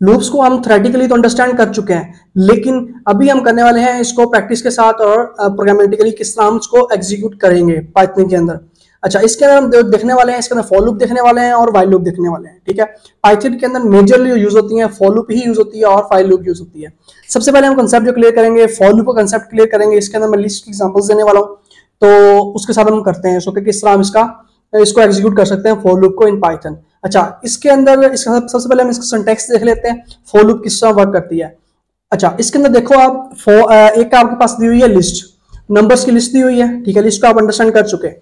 Loops को हम theoretically तो अंडरस्टैंड कर चुके हैं, लेकिन अभी हम करने वाले हैं इसको प्रैक्टिस के साथ और प्रोग्रामेटिकली किस तरह हम इसको एग्जीक्यूट करेंगे पाइथन के अंदर। अच्छा, इसके अंदर हम देखने वाले हैं, इसके अंदर फॉर लूप देखने वाले हैं और व्हाइल लूप देखने वाले हैं। ठीक है, पाइथन के अंदर मेजरली यूज होती है फॉर लूप ही यूज होती है और व्हाइल लूप यूज होती है। सबसे पहले हम कंसेप्ट जो क्लियर करेंगे, फॉर लूप का कंसेप्ट क्लियर करेंगे। इसके अंदर मैं लिस्ट एग्जांपल्स देने वाला हूँ, तो उसके साथ हम करते हैं कि किस तरह हम इसको एग्जीक्यूट कर सकते हैं फॉर लूप को इन पाइथन। अच्छा, इसके अंदर इसका सबसे पहले हम इसका सिंटैक्स देख लेते हैं, फॉर लूप किस तरह वर्क करती है। अच्छा, इसके अंदर देखो आप एक आपके पास दी हुई है लिस्ट, नंबर्स की लिस्ट दी हुई है। ठीक है, लिस्ट को आप अंडरस्टैंड कर चुके हैं।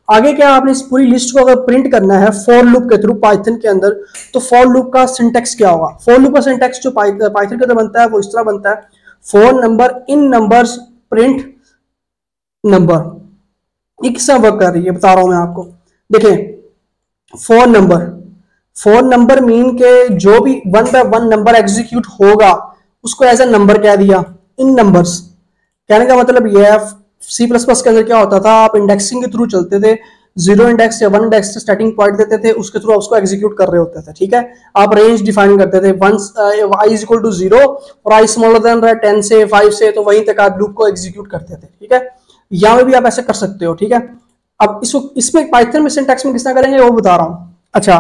आगे क्या, आपने इस पूरी लिस्ट को अगर प्रिंट करना है फॉर लूप के थ्रू पाइथन के अंदर, तो फॉर लूप का सिंटैक्स क्या होगा? फॉर लूप का सिंटैक्स जो पाइथन के अंदर बनता है वो इस तरह बनता है, for number in numbers print number. किस तरह वर्क कर रही है बता रहा हूं मैं आपको। देखिए, फॉर नंबर मीन के जो भी 1 बाय 1 नंबर एग्जीक्यूट होगा उसको एज ए नंबर कह दिया, इन नंबर्स। कहने का मतलब यह है, C++ के अंदर क्या होता था, आप इंडेक्सिंग के थ्रू चलते थे, 0 इंडेक्स या 1 इंडेक्स से स्टार्टिंग पॉइंट देते थे, उसके थ्रू आप उसको एग्जीक्यूट कर रहे होते थे। ठीक है, आप रेंज डिफाइन करते थे, i इज इक्वल टू 0 और i स्मॉलर देन 10 से 5 से, तो वहीं तक आप लूप को एग्जीक्यूट करते थे। ठीक है, यहाँ में भी आप ऐसे कर सकते हो। ठीक है, अब इसमें पाइथन में सिंटैक्स में किस तरह करेंगे वो बता रहा हूँ। अच्छा,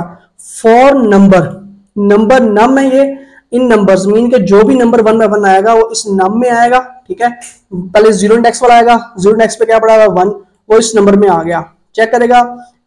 फॉर नंबर नम है ये, इन नंबर्स मीन के जो भी नंबर 1 बाय 1 आएगा वो इस नम में आएगा। ठीक है, पहले 0 इंडेक्स वाला आएगा, 0 इंडेक्स पे क्या पड़ा 1, वो इस नंबर में आ गया, चेक करेगा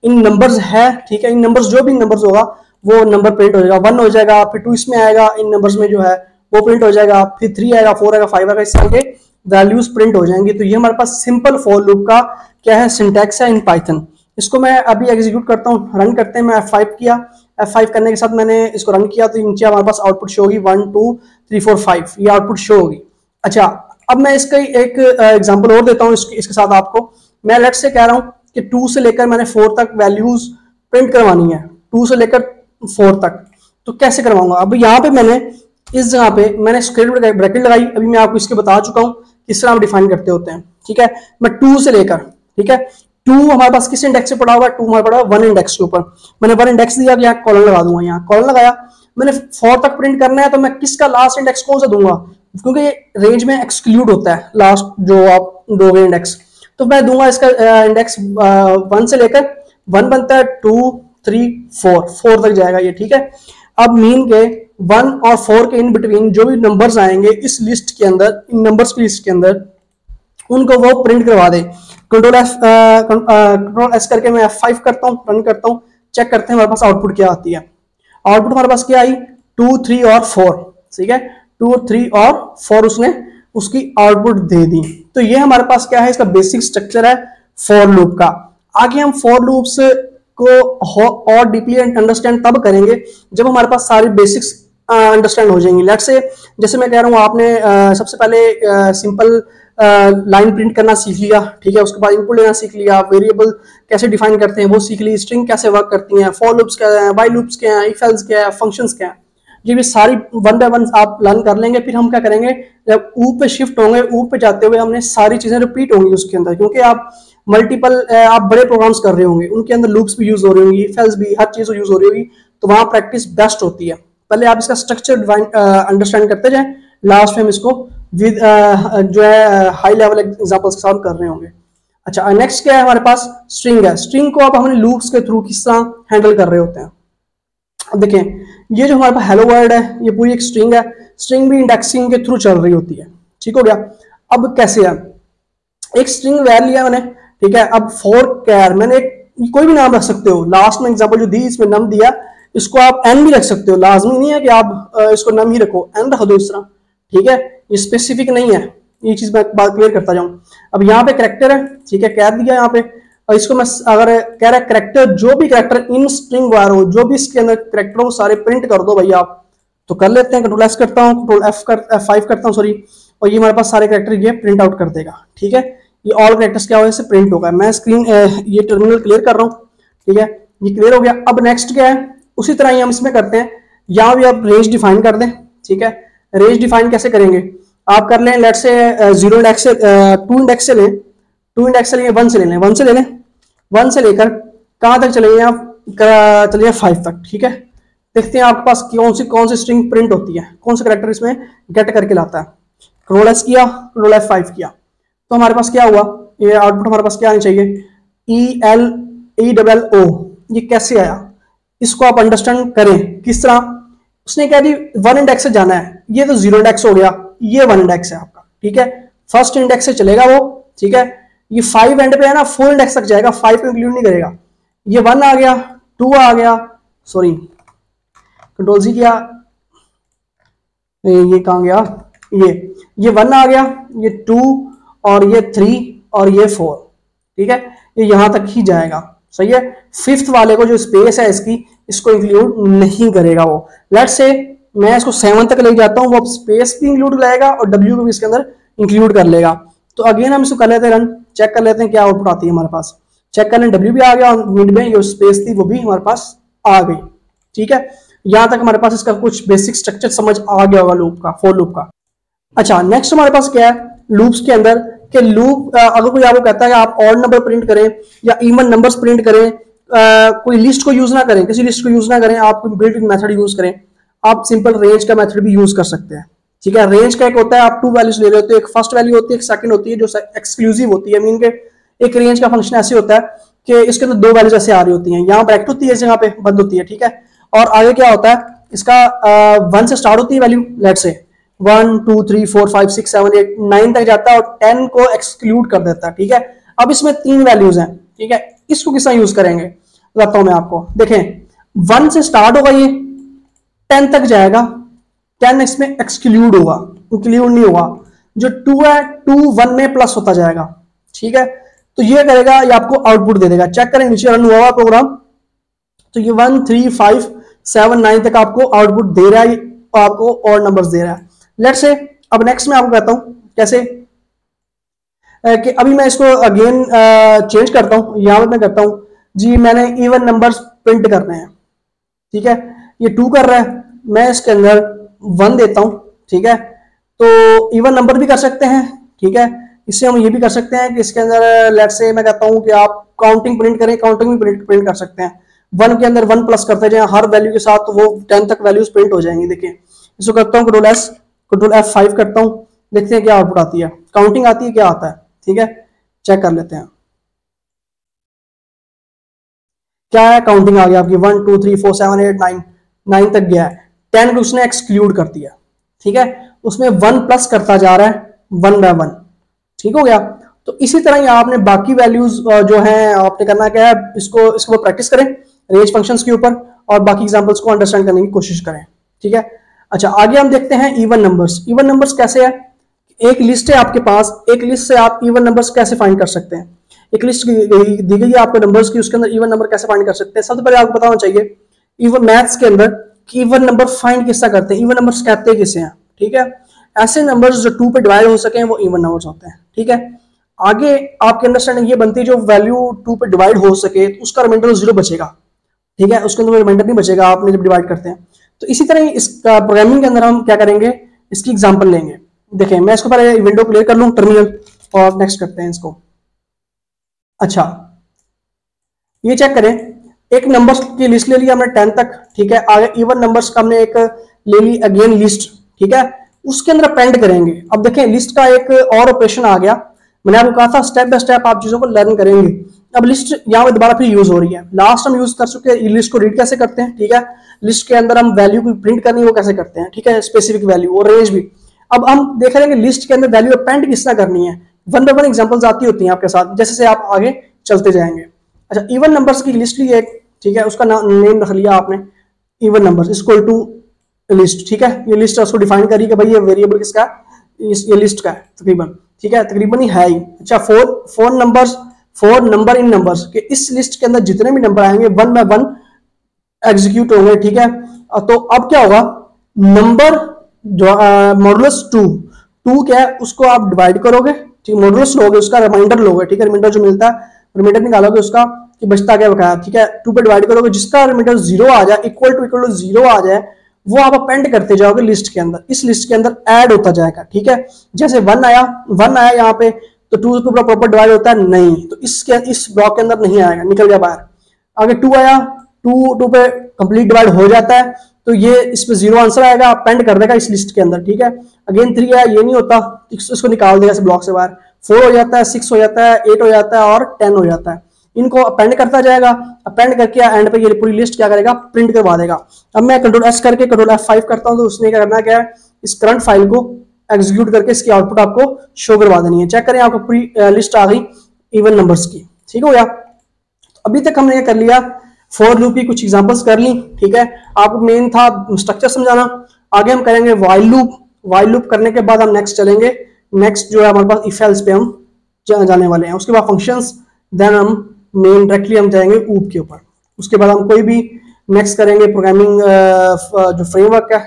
इन नंबर्स है। ठीक है, इन नंबर्स जो भी नंबर्स होगा वो नंबर प्रिंट हो जाएगा, 1 हो जाएगा, फिर 2 इसमें आएगा, इन नंबर्स में जो है वो प्रिंट हो जाएगा, फिर 3 आएगा, 4 आएगा, 5 आएगा, इस तरह के वैल्यूज प्रिंट हो जाएंगी। तो ये हमारे पास सिंपल फॉर लूप का क्या है, सिंटैक्स है इन पाइथन। इसको मैं अभी एग्जीक्यूट करता हूँ, रन करते हैं। मैं F5 किया, F5 करने के साथ मैंने इसको रन किया, तो नीचे हमारे पास आउटपुट शो होगी 1 2 3 4 5, ये आउटपुट शो होगी। अच्छा, अब मैं इसका एक एग्जांपल और देता हूँ इसके साथ आपको। मैं लेट से कह रहा हूँ कि 2 से लेकर मैंने 4 तक वैल्यूज प्रिंट करवानी है, 2 से लेकर 4 तक, तो कैसे करवाऊंगा? अब यहाँ पे मैंने इस जगह पे मैंने स्क्वेयर ब्रैकेट लगाई, अभी मैं आपको इसके बता चुका हूँ किस तरह आप डिफाइन करते होते हैं। ठीक है, मैं 2 से लेकर, ठीक है, 2 हमारे पास किस इंडेक्स से पड़ा हुआ है, 2 हमारे पड़ा हुआ 1 इंडेक्स के ऊपर। मैंने 1 इंडेक्स दिया, यहाँ कॉलन लगा दूंगा, यहाँ कॉलन लगाया। मैंने 4 तक प्रिंट करना है, तो मैं किसका लास्ट इंडेक्स कौन सा दूंगा, क्योंकि ये रेंज में एक्सक्लूड होता है लास्ट जो आप दोगे इंडेक्स, तो मैं दूंगा इसका इंडेक्स 1 से लेकर 1 बनता है 2 3 4 तक जाएगा ये। ठीक है, अब मीन के 1 और 4 के इन बिटवीन जो भी नंबर्स आएंगे इस लिस्ट के अंदर, इन नंबर्स की लिस्ट के अंदर, उनको वो प्रिंट करवा दे। कंट्रोल एस करके मैं F5 करता हूँ, रन करता हूँ, चेक करते हैं हमारे पास आउटपुट क्या आती है। आउटपुट हमारे पास क्या आई, 2 3 और 4। ठीक है, 2 3 और 4 उसने उसकी आउटपुट दे दी। तो ये हमारे पास क्या है, इसका बेसिक स्ट्रक्चर है फॉर लूप का। आगे हम फॉर लूप्स को और डीपली अंडरस्टैंड तब करेंगे जब हमारे पास सारी बेसिक्स अंडरस्टैंड हो जाएंगी। लेट्स से जैसे मैं कह रहा हूँ, आपने सबसे पहले सिंपल लाइन प्रिंट करना सीख लिया। ठीक है, उसके बाद इनपुट लेना सीख लिया, वेरिएबल कैसे डिफाइन करते हैं वो सीख ली, स्ट्रिंग कैसे वर्क करती हैं, फॉर लूप्स क्या है, व्हाइल लूप्स क्या है, इफ एल्स क्या है, फंक्शंस क्या है, ये भी सारी 1 बाय 1 आप लर्न कर लेंगे। फिर हम क्या करेंगे, जब ऊप पे शिफ्ट होंगे, ऊप पे जाते हुए हमने सारी चीजें रिपीट होंगी उसके अंदर, क्योंकि आप मल्टीपल आप बड़े प्रोग्राम्स कर रहे होंगे, उनके अंदर लूप्स भी यूज हो रही होंगी, इफ एल्स भी, हर चीज यूज हो रही होगी, तो वहां प्रैक्टिस बेस्ट होती है। पहले आप इसका स्ट्रक्चर अंडरस्टैंड करते जाएं, लास्ट में हम इसको विद जो है हाई लेवल एग्जांपल्स के साथ कर रहे होंगे। अच्छा, नेक्स्ट क्या है हमारे पास, स्ट्रिंग है। स्ट्रिंग को आप हमने लूप्स के थ्रू किस तरह हैंडल कर रहे होते हैं। अब देखें, ये जो हमारे पास हेलो वर्ल्ड है, ये पूरी एक स्ट्रिंग है। स्ट्रिंग भी इंडेक्सिंग के थ्रू चल रही होती है। ठीक हो गया। अब कैसे है, एक स्ट्रिंग वैर लिया मैंने, ठीक है, अब फॉर कैर मैंने कोई भी नाम रख सकते हो, लास्ट में एग्जांपल जो दी इसमें नम दिया, इसको आप एन भी रख सकते हो, लाजमी नहीं है कि आप इसको नम ही रखो, एन रख दो इस तरह। ठीक है, ये स्पेसिफिक नहीं है, ये चीज मैं बात क्लियर करता जाऊं। अब यहाँ पे कैरेक्टर है, ठीक है, कैर दिया यहाँ पे, और इसको मैं अगर कह रहा है कैरेक्टर, जो भी कैरेक्टर इन स्ट्रिंग वार हो, जो भी इसके अंदर कैरेक्टर हो सारे प्रिंट कर दो भाई आप, तो कर लेते हैं। कंट्रोल एस करता हूँ, कंट्रोल F5 करता हूँ, सॉरी, और ये हमारे पास सारे कैरेक्टर ये प्रिंट आउट कर देगा। ठीक है, ये ऑल कैरेक्टर्स क्या हो इससे प्रिंट होगा। मैं स्क्रीन ये टर्मिनल क्लियर कर रहा हूँ। ठीक है, ये क्लियर हो गया। अब नेक्स्ट क्या है, उसी तरह ही हम इसमें करते हैं, यहाँ भी आप रेंज डिफाइन कर दें। ठीक है, रेंज डिफाइन कैसे करेंगे, आप कर लें, लेट से 0 इंडेक्स से 2 इंडेक्स से लें, 2 इंडेक्स से लेंगे, 1 से ले लें, 1 से ले लें, 1 से लेकर कहाँ तक चलेंगे आप, चलिए 5 तक। ठीक है, देखते हैं आपके पास कौन सी स्ट्रिंग प्रिंट होती है, कौन सा करेक्टर इसमें गेट करके लाता है। कंट्रोल एस किया, कंट्रोल F5 किया, तो हमारे पास क्या हुआ, ये आउटपुट हमारे पास क्या आनी चाहिए, ELO। ये कैसे आया, इसको आप अंडरस्टैंड करें किस तरह। उसने कहा जी 1 इंडेक्स से जाना है, ये तो 0 इंडेक्स हो गया, ये 1 इंडेक्स है आपका, ठीक है, फर्स्ट इंडेक्स से चलेगा वो, ठीक है। ये 5 एंड पे है ना, 4 इंडेक्स तक जाएगा, 5 को इंक्लूड नहीं करेगा। ये 1 आ गया, 2 आ गया, सॉरी कंट्रोल जी किया, ये कहां गया, ये 1 आ गया, ये 2 और ये 3 और ये 4, ठीक है, ये यहां तक ही जाएगा, सही है। फिफ्थ वाले को जो स्पेस है इसको इंक्लूड नहीं करेगा वो। लेट्स से मैं इसको 7 तक ले जाता हूं, वो स्पेस भी इंक्लूड करेगा और W को भी इसके अंदर इंक्लूड कर लेगा। तो अगेन हम इसको कर लेते हैं रन, चेक कर लेते हैं क्या आउटपुट आती है हमारे पास। चेक कर लें, W भी आ गया और मिड में जो स्पेस थी वो भी हमारे पास आ गई, ठीक है। यहां तक हमारे पास इसका कुछ बेसिक स्ट्रक्चर समझ आ गया होगा लूप का, फॉर लूप का। अच्छा, नेक्स्ट हमारे पास क्या है लूप्स के अंदर, कि लूप अगर कोई आपको कहता है कि आप ऑड नंबर प्रिंट करें या इवन नंबर्स प्रिंट करें, कोई लिस्ट को यूज ना करें, किसी लिस्ट को यूज ना करें, आप कोई बिल्ट इन मेथड यूज करें, आप सिंपल रेंज का मेथड भी यूज कर सकते हैं, ठीक है। रेंज का एक होता है, आप 2 वैल्यूज ले रहे होते हैं, एक फर्स्ट वैल्यू होती है, एक सेकंड होती है, जो एक्सक्लूसिव होती है। मीन के एक रेंज का फंक्शन ऐसे होता है कि इसके अंदर 2 वैल्यूज ऐसे आ रही होती हैं, यहाँ ब्रैकेट होती है, इस जगह पे बंद होती है, ठीक है। और आगे क्या होता है, इसका 1 से स्टार्ट होती है वैल्यू, लेट्स से 1 2 3 4 5 6 7 8 9 तक जाता है और 10 को एक्सक्लूड कर देता है, ठीक है। अब इसमें 3 वैल्यूज हैं, ठीक है, इसको किस तरह यूज करेंगे बताता हूं मैं आपको। देखें 1 से स्टार्ट होगा, ये 10 तक जाएगा, 10 इसमें एक्सक्लूड होगा, इंक्लूड नहीं होगा। जो 2 है 2 1 में प्लस होता जाएगा, ठीक है। तो ये करेगा, ये आपको आउटपुट दे देगा। चेक करें नीचे रन हुआ प्रोग्राम, तो ये 1 3 5 7 9 तक आपको आउटपुट दे रहा है, आपको और नंबर्स दे रहा है। लेट्स से अब नेक्स्ट में आपको कहता हूं कैसे, कि अभी मैं इसको अगेन चेंज करता हूं। यहां पर मैं कहता हूं जी मैंने इवन नंबर्स प्रिंट करने हैं, ठीक है। ये 2 कर रहा है, मैं इसके अंदर 1 देता हूं, ठीक है। तो इवन नंबर भी कर सकते हैं, ठीक है। इससे हम ये भी कर सकते हैं कि इसके अंदर लेट्स से मैं कहता हूं कि आप काउंटिंग प्रिंट करें, काउंटिंग भी प्रिंट कर सकते हैं। 1 के अंदर 1 प्लस करते जाए हर वैल्यू के साथ, तो वो 10 तक वैल्यूज प्रिंट हो जाएंगी। देखिए इसको करता हूँ कंट्रोल F5 करता हूँ, देखते हैं क्या आउटपुट आती है, काउंटिंग आती है, क्या आता है, ठीक है। चेक कर लेते हैं क्या है, काउंटिंग आ गया आपकी 1 2 3 4 7 8 9 9 तक गया है। 10 को उसने एक्सक्लूड कर दिया, ठीक है। उसमें 1 प्लस करता जा रहा है 1 बाय 1, ठीक हो गया। तो इसी तरह ही आपने बाकी वैल्यूज जो हैं आपने करना क्या है, इसको प्रैक्टिस करें रेंज फंक्शंस के ऊपर और बाकी एग्जांपल्स को अंडरस्टैंड करने की कोशिश करें, ठीक है। अच्छा, आगे हम देखते हैं इवन नंबर्स। इवन नंबर्स कैसे है, एक लिस्ट है आपके पास, एक लिस्ट से आप इवन नंबर्स कैसे फाइंड कर सकते हैं। एक लिस्ट दी गई है आपको नंबर्स की, उसके अंदर इवन नंबर कैसे फाइंड कर सकते हैं। सबसे पहले आपको बताना चाहिए इवन मैथ्स के अंदर कि इवन नंबर फाइंड किससे करते हैं, इवन नंबर्स कहते हैं किसे हैं, ठीक है। ऐसे नंबर्स जो 2 पे डिवाइड हो सके वो इवन नंबर्स होते हैं, ठीक है। आगे आपकी अंडरस्टैंडिंग ये बनती है जो वैल्यू 2 पे डिवाइड हो सके तो उसका रिमाइंडर 0 बचेगा, ठीक है, उसके अंदर रिमाइंडर नहीं बचेगा आपने जब डिवाइड करते हैं। तो इसी तरह इसका प्रोग्रामिंग के अंदर हम क्या करेंगे, इसकी एग्जांपल लेंगे। देखें मैं इसको पहले विंडो क्लियर कर लूं टर्मिनल और नेक्स्ट करते हैं इसको। अच्छा, ये चेक करें, एक नंबर्स की लिस्ट ले लिया हमने 10 तक, ठीक है। आगे इवन नंबर्स का हमने एक ले ली अगेन लिस्ट, ठीक है। उसके अंदर अपेंड करेंगे। अब देखें लिस्ट का एक और ऑपरेशन आ गया, मैंने आपको कहा था स्टेप बाय स्टेप आप चीजों को लर्न करेंगे। अब लिस्ट यहाँ पे दोबारा फिर यूज हो रही है, लास्ट हम यूज कर चुके हैं। लिस्ट को रीड कैसे करते हैं, ठीक है। लिस्ट के अंदर हम वैल्यू को प्रिंट करनी है वो कैसे करते हैं, ठीक है, स्पेसिफिक वैल्यू और रेंज भी। अब हम देख रहे हैं कि लिस्ट के अंदर वैल्यू अपेंड किस तरह करनी है। 1 बाय 1 एग्जांपल्स आती होती हैं आपके साथ, जैसे से आप आगे चलते जाएंगे। अच्छा, इवन नंबर्स की लिस्ट ली एक, ठीक है, उसका नेम रख लिया आपने even numbers equal to list, ठीक है। ये लिस्ट उसको डिफाइन करी कि भाई ये वेरिएबल किसका, ये लिस्ट का है तकरीबन, ठीक है, तकरीबन ही है ही। अच्छा, 4 नंबर इन नंबर्स के इस लिस्ट के अंदर जितने भी नंबर आएंगे 1 बाय 1 एग्जीक्यूट होंगे, ठीक है। तो अब क्या होगा, नंबर जो मॉडुलस 2 क्या है उसको आप डिवाइड करोगे, ठीक, मॉडुलस लोगे, उसका रिमाइंडर लोगे, ठीक है। रिमाइंडर जो मिलता है रिमाइंडर निकालोगे उसका कि बचता क्या बकाया, ठीक है। 2 पे डिवाइड करोगे, जिसका रिमाइंडर 0 आ जाए, इक्वल टू 0 आ जाए, वो आप अपेंड करते जाओगे लिस्ट के अंदर, इस लिस्ट के अंदर ऐड होता जाएगा, ठीक है। जैसे 1 आया यहाँ पे, तो 2 पे प्रॉपर डिवाइड होता है नहीं, तो इस ब्लॉक के अंदर नहीं आएगा, निकल गया बाहर। आगे 2 आया, 2 पे कंप्लीट डिवाइड हो जाता है तो ये इस पे 0 आंसर आएगा, अपेंड कर देगा इस लिस्ट के अंदर, ठीक है। अगेन 3 है, ये नहीं होता, इसको निकाल देगा इस ब्लॉक से बाहर। 4 हो जाता है, 6 हो जाता है, 8 हो जाता है और 10 हो जाता है। इनको अपेंड करता जाएगा, अपेंड करके एंड पे ये पूरी लिस्ट क्या करेगा, प्रिंट करवा देगा। अब मैं Ctrl+S करके Ctrl+F5 करता हूं तो उसने क्या करना क्या है, इस करंट फाइल को एग्जीक्यूट करके इसकी आउटपुट आपको शो करवा देनी है। चेक करें, आपको पूरी लिस्ट आ गई इवन नंबर्स की, ठीक हो गया। अभी तक हमने क्या कर लिया, फॉर लूप की कुछ एग्जांपल्स कर ली, ठीक है। आपको मेन था स्ट्रक्चर समझाना। आगे हम करेंगे व्हाइल लूप। व्हाइल लूप करने के बाद हम नेक्स्ट चलेंगे, नेक्स्ट जो है हमारे पास इफ एल्स पे हम जाने वाले हैं। उसके बाद फंक्शंस, देन हम मेन डायरेक्टली हम जाएंगे ऊप के ऊपर। उसके बाद हम कोई भी नेक्स्ट करेंगे प्रोग्रामिंग जो फ्रेमवर्क है,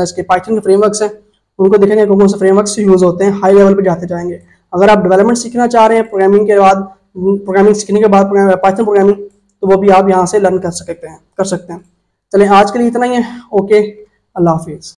इसके पाइथन के फ्रेमवर्क्स हैं उनको देखेंगे कौन कौन से फ्रेमवर्क्स यूज होते हैं, हाई लेवल पे जाते जाएंगे। अगर आप डेवलपमेंट सीखना चाह रहे हैं प्रोग्रामिंग के बाद, प्रोग्रामिंग सीखने के बाद पाइथन प्रोग्रामिंग, तो वो भी आप यहाँ से लर्न कर सकते हैं। चलें आज के लिए इतना ही है, ओके, अल्लाह हाफिज़।